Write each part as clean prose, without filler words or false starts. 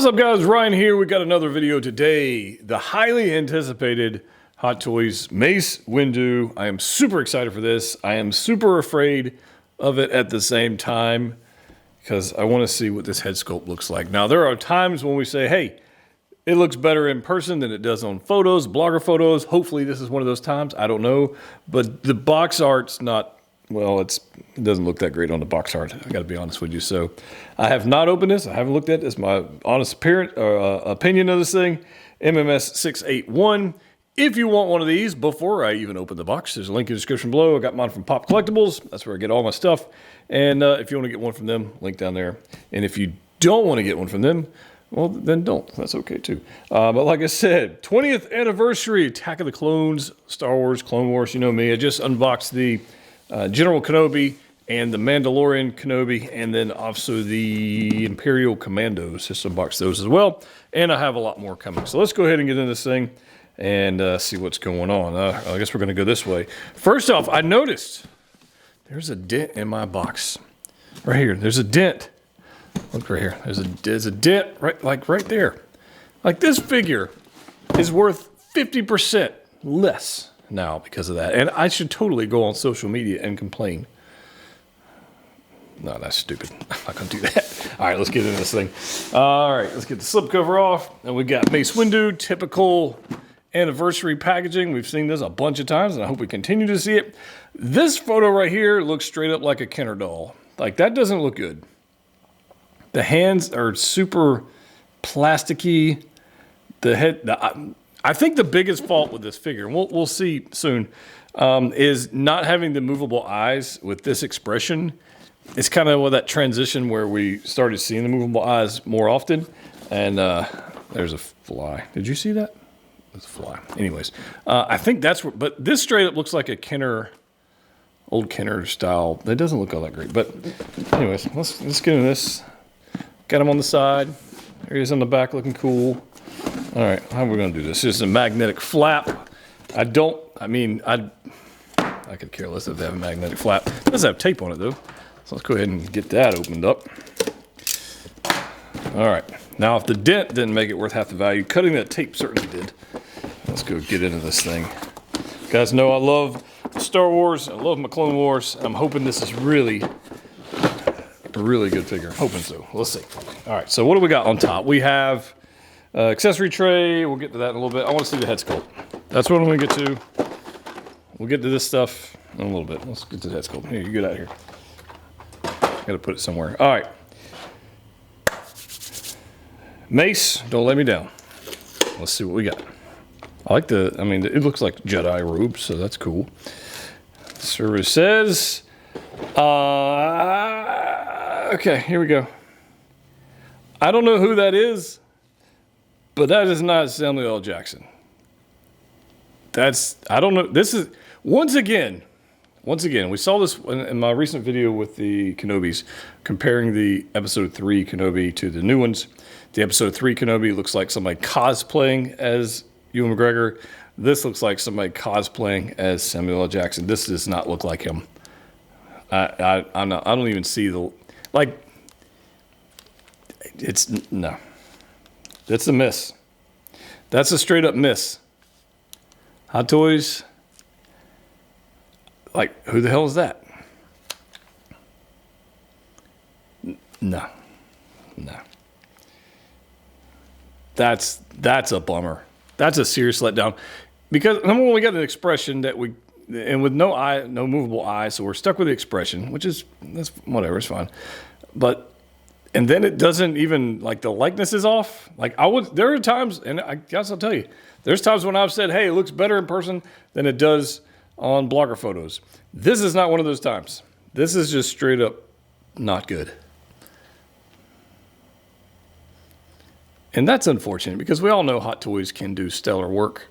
What's up, guys? Ryan here. We got another video today. The highly anticipated Hot Toys Mace Windu. I am super excited for this. I am super afraid of it at the same time because I want to see what this head sculpt looks like. Now, there are times when we say, hey, it looks better in person than it does on photos, blogger photos. Hopefully this is one of those times. I don't know. But the box art's not, well, it doesn't look that great on the box art. I got to be honest with you. So I have not opened this. I haven't looked at this. My honest opinion of this thing, MMS 681. If you want one of these, before I even open the box, there's a link in the description below. I got mine from Pop Collectibles. That's where I get all my stuff. And if you want to get one from them, link down there. And if you don't want to get one from them, well, then don't. That's okay, too. But like I said, 20th anniversary, Attack of the Clones, Star Wars, Clone Wars. You know me. I just unboxed the General Kenobi and the Mandalorian Kenobi, and then also the Imperial Commandos. Just unboxed those as well. And I have a lot more coming. So let's go ahead and get into this thing and see what's going on. I guess we're going to go this way. First off, I noticed there's a dent in my box. Right here. There's a dent. Look right here. There's a dent right there. Like, this figure is worth 50% less now because of that. And I should totally go on social media and complain. No, that's stupid. I'm not going to do that. All right, let's get into this thing. All right, let's get the slipcover off. And we got Mace Windu, typical anniversary packaging. We've seen this a bunch of times, and I hope we continue to see it. This photo right here looks straight up like a Kenner doll. Like, that doesn't look good. The hands are super plasticky. The head, I think the biggest fault with this figure, and we'll see soon, is not having the movable eyes with this expression. It's kind of that transition where we started seeing the movable eyes more often. And there's a fly. Did you see that? There's a fly. Anyways, I think that's what, but this straight up looks like a Kenner, old Kenner style. That doesn't look all that great. But anyways, let's get into this. Got him on the side. There he is on the back looking cool. All right, how are we going to do this? This is a magnetic flap. I could care less if they have a magnetic flap. It does have tape on it, though. So let's go ahead and get that opened up. All right. Now, if the dent didn't make it worth half the value, cutting that tape certainly did. Let's go get into this thing. You guys know I love Star Wars. I love my Clone Wars. I'm hoping this is really a really good figure. Hoping so. Let's see. All right, so what do we got on top? We have accessory tray. We'll get to that in a little bit. I want to see the head sculpt. That's what I'm going to get to. We'll get to this stuff in a little bit. Let's get to the head sculpt. Here, you get out of here. Got to put it somewhere. All right. Mace, don't let me down. Let's see what we got. I like it looks like Jedi robes, so that's cool. Service says... okay, here we go. I don't know who that is, but that is not Samuel L. Jackson. I don't know. This is, once again, we saw this in my recent video with the Kenobis, comparing the Episode 3 Kenobi to the new ones. The Episode 3 Kenobi looks like somebody cosplaying as Ewan McGregor. This looks like somebody cosplaying as Samuel L. Jackson. This does not look like him. I don't even see no. That's a miss. That's a straight up miss. Hot Toys. Like, who the hell is that? No. That's a bummer. That's a serious letdown. Because number one, we got an expression that and with no movable eye, so we're stuck with the expression, that's whatever, it's fine. And then it doesn't even, like, the likeness is off. Like, there are times, and I guess I'll tell you, there's times when I've said, hey, it looks better in person than it does on blogger photos. This is not one of those times. This is just straight up not good. And that's unfortunate because we all know Hot Toys can do stellar work.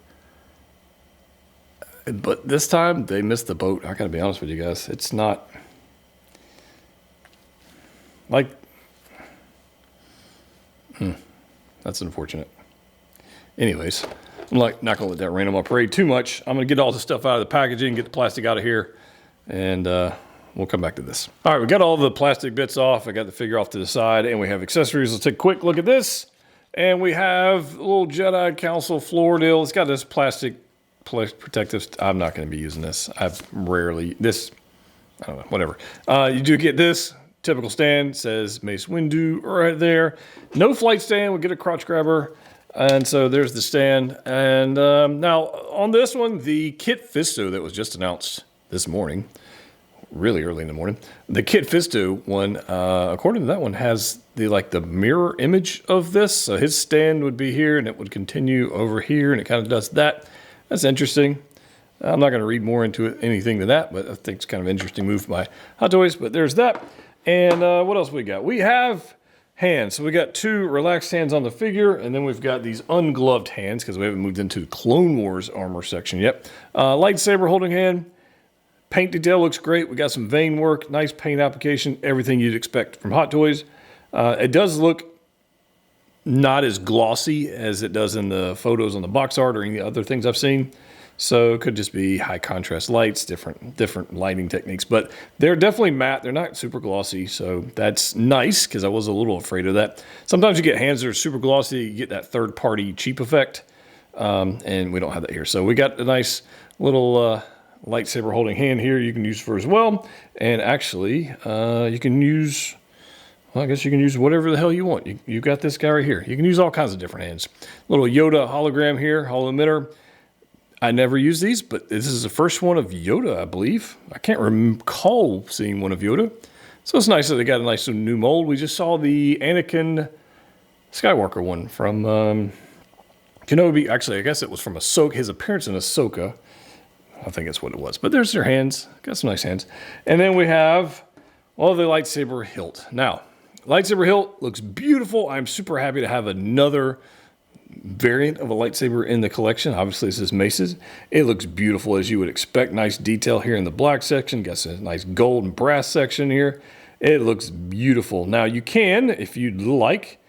But this time, they missed the boat. I got to be honest with you guys. It's not... like... that's unfortunate. Anyways, I'm not going to let that rain on my parade too much. I'm going to get all the stuff out of the packaging, get the plastic out of here, and we'll come back to this. All right, we got all the plastic bits off. I got the figure off to the side, and we have accessories. Let's take a quick look at this. And we have a little Jedi Council floor deal. It's got this plastic protective. I'm not going to be using this. I've rarely, I don't know, whatever. You do get this typical stand, says Mace Windu right there. No flight stand, we get a crotch grabber. And so there's the stand. And now on this one, the Kit Fisto that was just announced this morning, really early in the morning. The Kit Fisto one, according to that one, has the mirror image of this. So his stand would be here and it would continue over here and it kind of does that. That's interesting. I'm not going to read more into anything to that, but I think it's kind of an interesting move by Hot Toys. But there's that. And what else we got? We have hands. So we got 2 relaxed hands on the figure, and then we've got these ungloved hands because we haven't moved into the Clone Wars armor section yet. Lightsaber holding hand. Paint detail looks great. We got some vein work, nice paint application, everything you'd expect from Hot Toys. It does look not as glossy as it does in the photos on the box art or any other things I've seen. So it could just be high contrast lights, different lighting techniques. But they're definitely matte. They're not super glossy, so that's nice because I was a little afraid of that. Sometimes you get hands that are super glossy, you get that third-party cheap effect, and we don't have that here. So we got a nice little lightsaber holding hand here you can use for as well. And actually, you can use, well, I guess you can use whatever the hell you want. You got this guy right here. You can use all kinds of different hands. Little Yoda hologram here, holo emitter. I never use these, but this is the first one of Yoda, I believe. I can't recall seeing one of Yoda. So it's nice that they got a nice new mold. We just saw the Anakin Skywalker one from Kenobi. Actually, I guess it was from Ahsoka, his appearance in Ahsoka. I think that's what it was. But there's their hands. Got some nice hands. And then we have all the lightsaber hilt. Now, lightsaber hilt looks beautiful. I'm super happy to have another variant of a lightsaber in the collection. Obviously, this is Mace's. It looks beautiful as you would expect. Nice detail here in the black section. Got some nice gold and brass section here. It looks beautiful. Now, you can, if you'd like,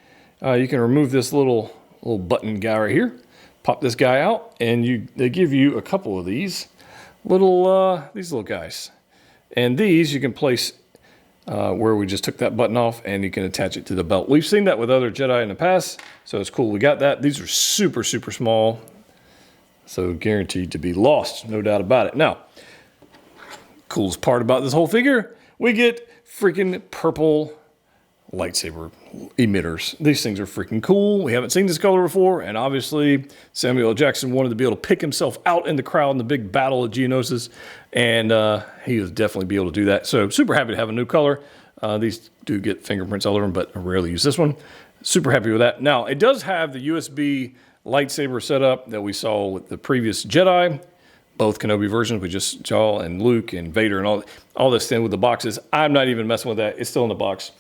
you can remove this little button guy right here. Pop this guy out, and they give you a couple of these little guys. And these you can place where we just took that button off, and you can attach it to the belt. We've seen that with other Jedi in the past, so it's cool we got that. These are super, super small, so guaranteed to be lost, no doubt about it. Now, coolest part about this whole figure, we get freaking purple lightsaber emitters. These things are freaking cool. We haven't seen this color before, and obviously Samuel L. Jackson wanted to be able to pick himself out in the crowd in the big battle of Geonosis, and he will definitely be able to do that. So super happy to have a new color. These do get fingerprints all over them, but I rarely use this one. Super happy with that. Now, it does have the USB lightsaber setup that we saw with the previous Jedi, both Kenobi versions. We just saw, and Luke and Vader and all this thing with the boxes. I'm not even messing with that. It's still in the box.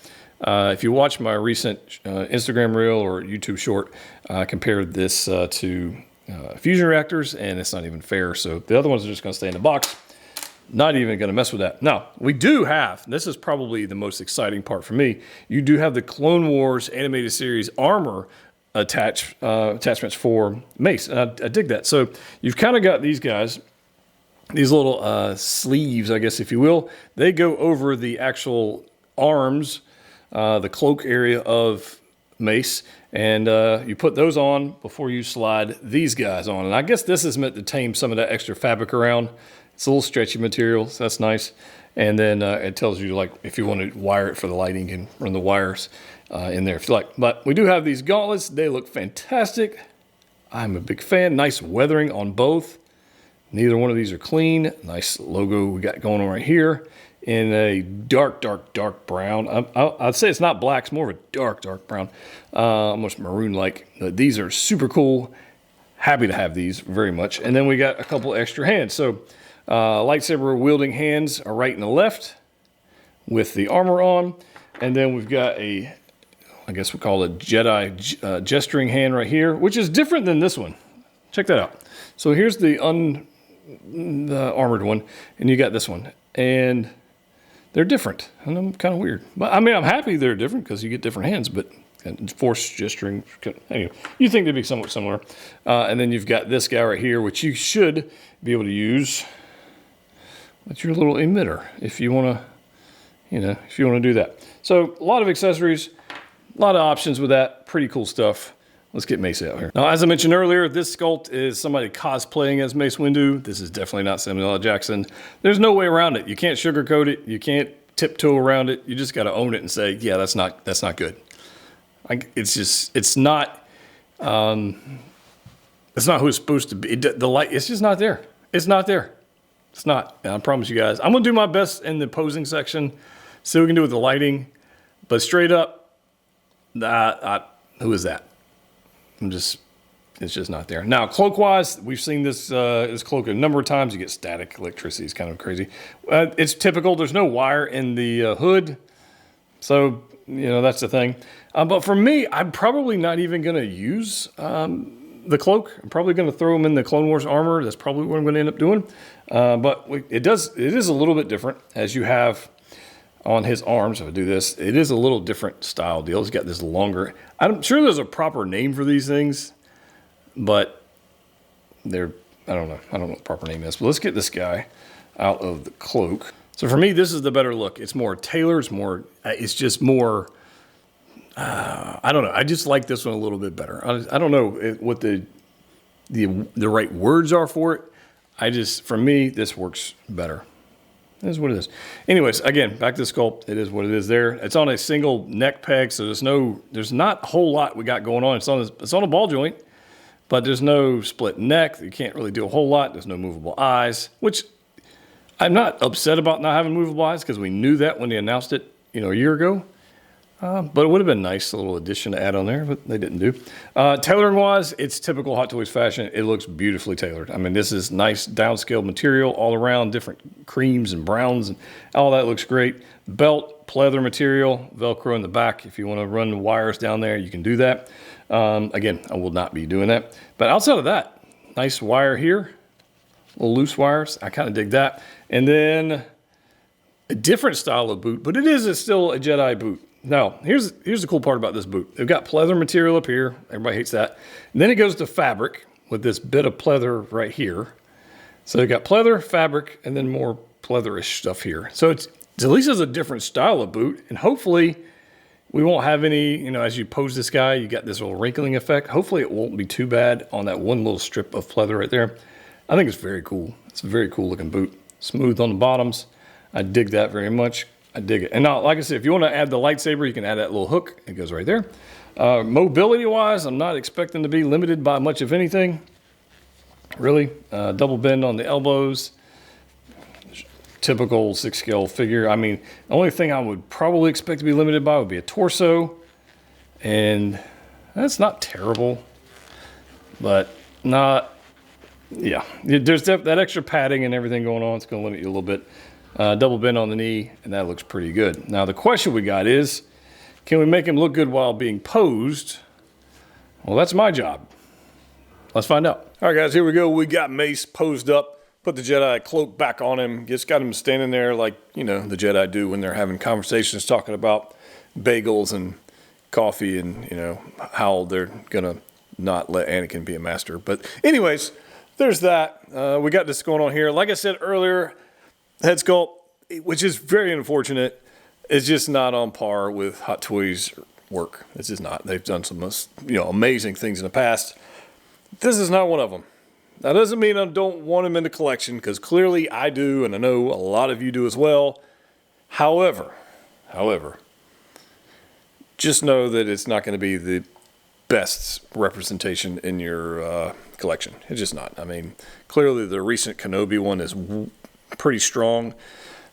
If you watch my recent Instagram reel or YouTube short, I compared this to fusion reactors, and it's not even fair. So the other ones are just going to stay in the box. Not even going to mess with that. Now, we do have, this is probably the most exciting part for me, you do have the Clone Wars animated series armor attachments for Mace. And I dig that. So you've kind of got these guys, these little sleeves, I guess, if you will. They go over the actual arms, the cloak area of Mace, and you put those on before you slide these guys on. And I guess this is meant to tame some of that extra fabric around. It's a little stretchy material, so that's nice. And then it tells you, like, if you want to wire it for the lighting, you can run the wires in there if you like. But we do have these gauntlets. They look fantastic. I'm a big fan. Nice weathering on both. Neither one of these are clean. Nice logo we got going on right here in a dark, dark, dark brown. I'd say it's not black. It's more of a dark, dark brown, almost maroon-like. These are super cool. Happy to have these very much. And then we got a couple extra hands. So lightsaber wielding hands are right and the left with the armor on. And then we've got I guess we call it Jedi gesturing hand right here, which is different than this one. Check that out. So here's the armored one, and you got this one. And they're different, and I'm kind of weird. But I mean, I'm happy they're different because you get different hands, but force gesturing. Anyway, you think they'd be somewhat similar. And then you've got this guy right here, which you should be able to use. That's your little emitter if you want to, if you want to do that. So a lot of accessories, a lot of options with that. Pretty cool stuff. Let's get Mace out here. Now, as I mentioned earlier, this sculpt is somebody cosplaying as Mace Windu. This is definitely not Samuel L. Jackson. There's no way around it. You can't sugarcoat it. You can't tiptoe around it. You just got to own it and say, yeah, that's not good. It's not who it's supposed to be. The light, it's just not there. It's not there. It's not. And I promise you guys, I'm going to do my best in the posing section, see what we can do with the lighting. But straight up, who is that? It's just not there. Now, cloak-wise, we've seen this cloak a number of times. You get static electricity. It's kind of crazy. It's typical. There's no wire in the hood. So, that's the thing. But for me, I'm probably not even going to use the cloak. I'm probably going to throw him in the Clone Wars armor. That's probably what I'm going to end up doing. But it is a little bit different, as you have on his arms. If I do this, it is a little different style deal. He's got this longer. I'm sure there's a proper name for these things, but I don't know what the proper name is. But let's get this guy out of the cloak. So for me, this is the better look. It's more tailored. It's just more. I don't know. I just like this one a little bit better. I don't know what the right words are for it. For me, this works better. That is what it is. Anyways, again, back to the sculpt. It is what it is there. It's on a single neck peg, so there's not a whole lot we got going on. It's on a ball joint, but there's no split neck. You can't really do a whole lot. There's no movable eyes, which I'm not upset about not having movable eyes because we knew that when they announced it, a year ago. But it would have been nice, a little addition to add on there, but they didn't do. Tailoring-wise, it's typical Hot Toys fashion. It looks beautifully tailored. I mean, this is nice downscaled material all around, different creams and browns, and all that looks great. Belt, pleather material, Velcro in the back. If you want to run the wires down there, you can do that. Again, I will not be doing that. But outside of that, nice wire here, little loose wires. I kind of dig that. And then a different style of boot, but it's still a Jedi boot. Now, here's the cool part about this boot. They've got pleather material up here. Everybody hates that. And then it goes to fabric with this bit of pleather right here. So they've got pleather, fabric, and then more pleatherish stuff here. So at least it's a different style of boot. And hopefully we won't have any, as you pose this guy, you got this little wrinkling effect. Hopefully it won't be too bad on that one little strip of pleather right there. I think it's very cool. It's a very cool looking boot. Smooth on the bottoms. I dig that very much. I dig it. And now, like I said, if you want to add the lightsaber, you can add that little hook. It goes right there. Mobility-wise, I'm not expecting to be limited by much of anything. Really. Double bend on the elbows. Typical 6-scale figure. I mean, the only thing I would probably expect to be limited by would be a torso. And that's not terrible. But not... Yeah. There's that extra padding and everything going on. It's going to limit you a little bit. Double bend on the knee, and that looks pretty good. Now, the question we got is, can we make him look good while being posed? Well, that's my job. Let's find out. All right, guys, here we go. We got Mace posed up, put the Jedi cloak back on him, just got him standing there like, the Jedi do when they're having conversations talking about bagels and coffee and, how they're going to not let Anakin be a master. But anyways, there's that. We got this going on here. Like I said earlier, head sculpt, which is very unfortunate, is just not on par with Hot Toys work. It's just not. They've done some amazing things in the past. This is not one of them. That doesn't mean I don't want them in the collection, because clearly I do, and I know a lot of you do as well. However, just know that it's not going to be the best representation in your collection. It's just not. I mean, clearly the recent Kenobi one is pretty strong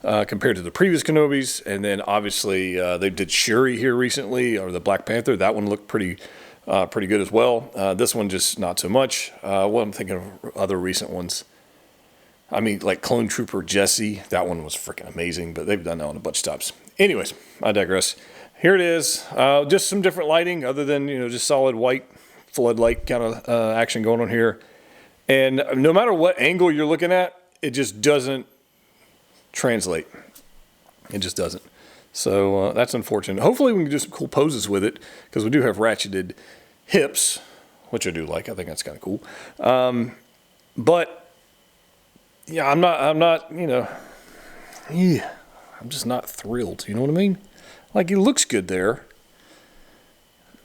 compared to the previous Kenobis, and then obviously they did Shuri here recently, or the Black Panther. That one looked pretty good as well. This one just not so much. Well, I'm thinking of other recent ones. I mean, like Clone Trooper Jesse, that one was freaking amazing, but they've done that on a bunch of stops. Anyways, I digress. Here it is. Just some different lighting other than just solid white floodlight kind of action going on here. And no matter what angle you're looking at, it just doesn't translate. It just doesn't. So that's unfortunate. Hopefully we can do some cool poses with it, because we do have ratcheted hips, which I do like. I think that's kind of cool. But yeah, I'm just not thrilled. You know what I mean? Like, he looks good there,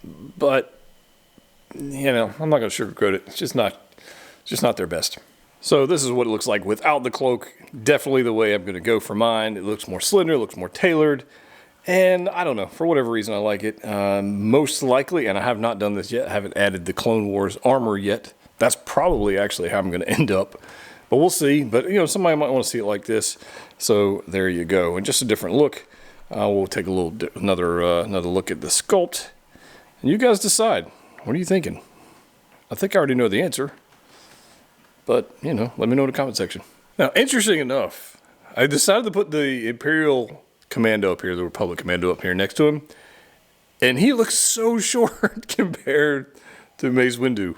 but you know, I'm not going to sugarcoat it. It's just not their best. So this is what it looks like without the cloak. Definitely the way I'm going to go for mine. It looks more slender, it looks more tailored. And I don't know, for whatever reason I like it. Most likely, and I have not done this yet, I haven't added the Clone Wars armor yet. That's probably actually how I'm going to end up. But we'll see. But, you know, somebody might want to see it like this. So there you go. And just a different look. We'll take another look at the sculpt. And you guys decide. What are you thinking? I think I already know the answer. But, you know, let me know in the comment section. Now, interesting enough, I decided to put the Imperial Commando up here, the Republic Commando up here next to him. And he looks so short compared to Mace Windu.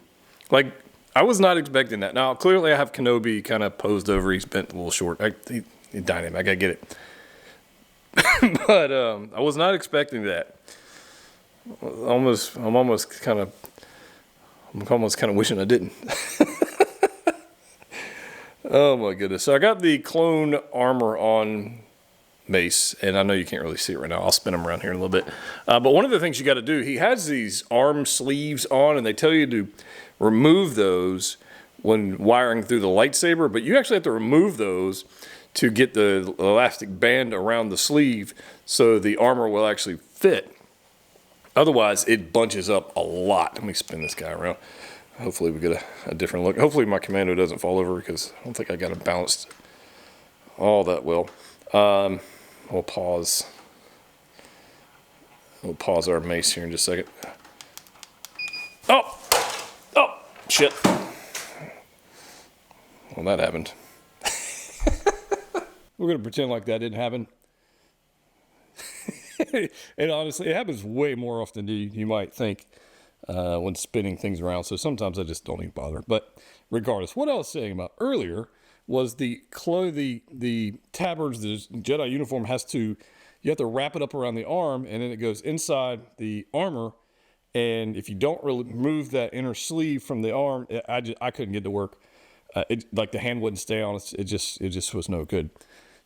Like, I was not expecting that. Now, clearly I have Kenobi kind of posed over. He's bent a little short. He's dynamic. I got to get it. But I was not expecting that. I'm almost kind of wishing I didn't. Oh my goodness. So I got the clone armor on Mace, and I know you can't really see it right now. I'll spin him around here in a little bit. But one of the things you got to do, he has these arm sleeves on, and they tell you to remove those when wiring through the lightsaber, but you actually have to remove those to get the elastic band around the sleeve so the armor will actually fit. Otherwise, it bunches up a lot. Let me spin this guy around. Hopefully we get a different look. Hopefully my commando doesn't fall over because I don't think I got it balanced all that well. We'll pause. We'll pause our Mace here in just a second. Oh, shit. Well, that happened. We're going to pretend like that didn't happen. And honestly, it happens way more often than you might think when spinning things around. So sometimes I just don't even bother. But regardless, what I was saying about earlier was the tabards, the Jedi uniform you have to wrap it up around the arm, and then it goes inside the armor. And if you don't remove that inner sleeve from the arm, I couldn't get it to work. Like the hand wouldn't stay on. It just was no good.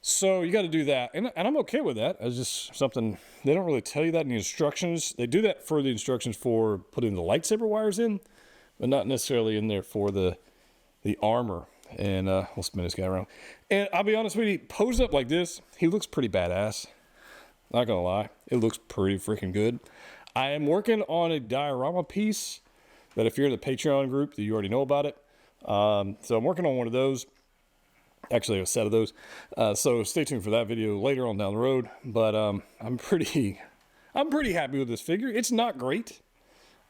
So you got to do that, and I'm okay with that. It's just something they don't really tell you that in the instructions. They do that for the instructions for putting the lightsaber wires in, but not necessarily in there for the armor. And we'll spin this guy around. And I'll be honest with you, posed up like this, he looks pretty badass. Not gonna lie, it looks pretty freaking good. I am working on a diorama piece that if you're in the Patreon group, that you already know about it. So I'm working on one of those. Actually, a set of those. So stay tuned for that video later on down the road. But I'm pretty happy with this figure. It's not great.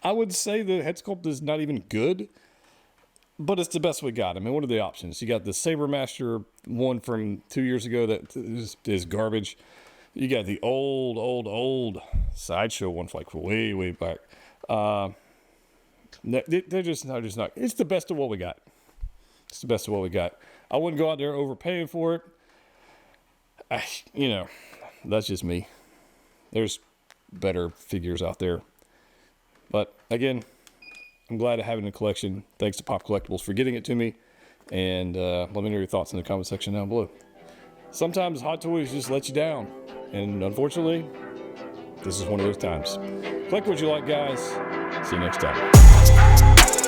I would say the head sculpt is not even good, but it's the best we got. I mean, what are the options? You got the Saber Master one from 2 years ago that is garbage. You got the old Sideshow one from like way back. They're just not. It's the best of what we got. It's the best of what we got. I wouldn't go out there overpaying for it. You know, that's just me. There's better figures out there. But again, I'm glad to have it in the collection. Thanks to Pop Collectibles for getting it to me. And let me know your thoughts in the comment section down below. Sometimes Hot Toys just let you down. And unfortunately, this is one of those times. Collect what you like, guys. See you next time.